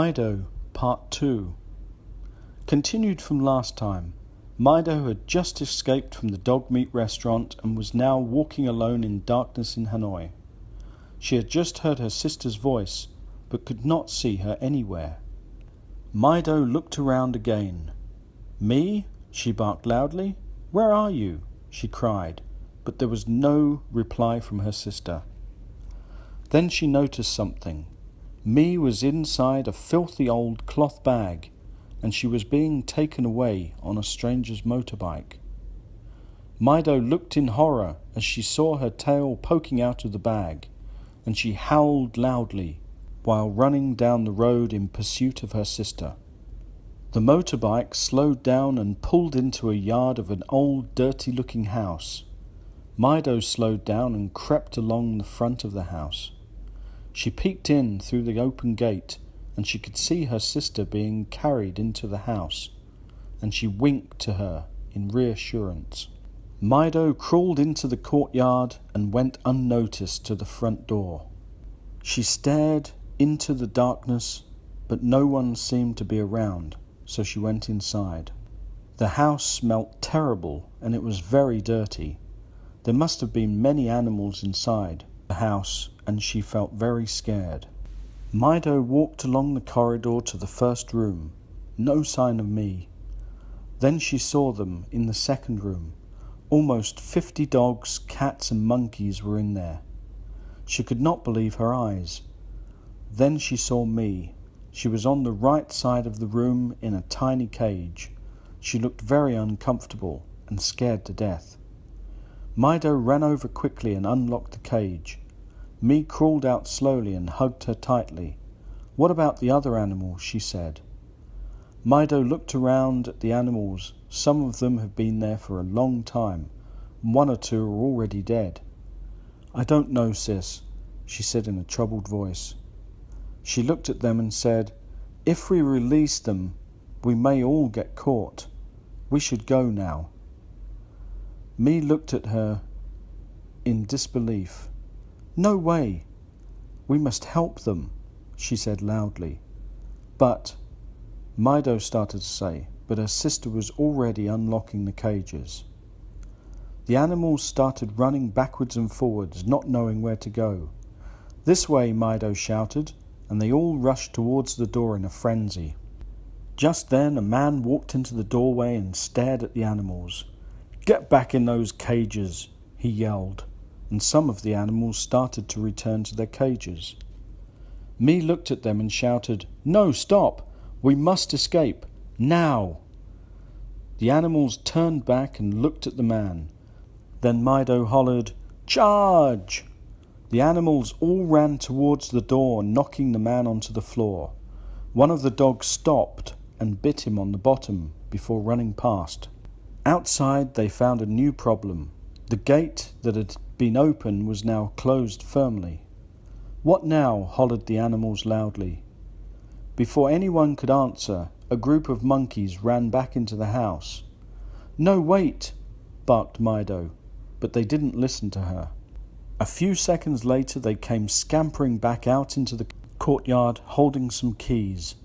Mydo, Part 2. Continued from last time, Mydo had just escaped from the dog meat restaurant and was now walking alone in darkness in Hanoi. She had just heard her sister's voice, but could not see her anywhere. Mydo looked around again. "Me?" she barked loudly. "Where are you?" she cried, but there was no reply from her sister. Then she noticed something. Me was inside a filthy old cloth bag, and she was being taken away on a stranger's motorbike. Mydo looked in horror as she saw her tail poking out of the bag, and she howled loudly while running down the road in pursuit of her sister. The motorbike slowed down and pulled into a yard of an old, dirty-looking house. Mydo slowed down and crept along the front of the house. She peeked in through the open gate, and she could see her sister being carried into the house, and she winked to her in reassurance. Mydo crawled into the courtyard and went unnoticed to the front door. She stared into the darkness, but no one seemed to be around, so she went inside. The house smelt terrible, and it was very dirty. There must have been many animals inside the house, and she felt very scared. Mydo walked along the corridor to the first room. No sign of me. Then she saw them in the second room. Almost 50 dogs, cats and monkeys were in there. She could not believe her eyes. Then she saw me. She was on the right side of the room in a tiny cage. She looked very uncomfortable and scared to death. Mydo ran over quickly and unlocked the cage. Me crawled out slowly and hugged her tightly. "What about the other animals?" she said. Mydo looked around at the animals. Some of them have been there for a long time. One or two are already dead. "I don't know, sis," she said in a troubled voice. She looked at them and said, "If we release them, we may all get caught. We should go now." Me looked at her in disbelief. "No way! We must help them," she said loudly. "But," Mydo started to say, but her sister was already unlocking the cages. The animals started running backwards and forwards, not knowing where to go. "This way," Mydo shouted, and they all rushed towards the door in a frenzy. Just then a man walked into the doorway and stared at the animals. "Get back in those cages," he yelled, and some of the animals started to return to their cages. Me looked at them and shouted, "No, stop! We must escape! Now!" The animals turned back and looked at the man. Then Mydo hollered, "Charge!" The animals all ran towards the door, knocking the man onto the floor. One of the dogs stopped and bit him on the bottom before running past. Outside they found a new problem. The gate that had been open was now closed firmly. "What now?" hollered the animals loudly. Before anyone could answer, a group of monkeys ran back into the house. "No, wait!" barked Mydo, but they didn't listen to her. A few seconds later they came scampering back out into the courtyard holding some keys.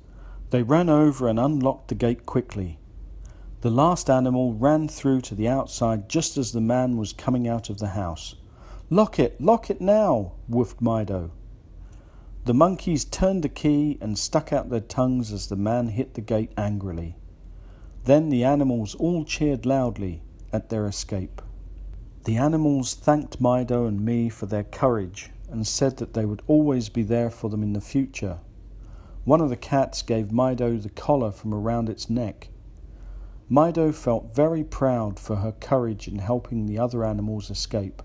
They ran over and unlocked the gate quickly. The last animal ran through to the outside just as the man was coming out of the house. Lock it now!" woofed Mydo. The monkeys turned the key and stuck out their tongues as the man hit the gate angrily. Then the animals all cheered loudly at their escape. The animals thanked Mydo and me for their courage and said that they would always be there for them in the future. One of the cats gave Mydo the collar from around its neck. Mydo felt very proud for her courage in helping the other animals escape,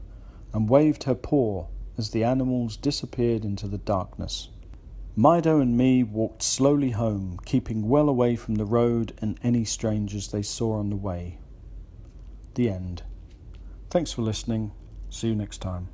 and waved her paw as the animals disappeared into the darkness. Mydo and me walked slowly home, keeping well away from the road and any strangers they saw on the way. The end. Thanks for listening. See you next time.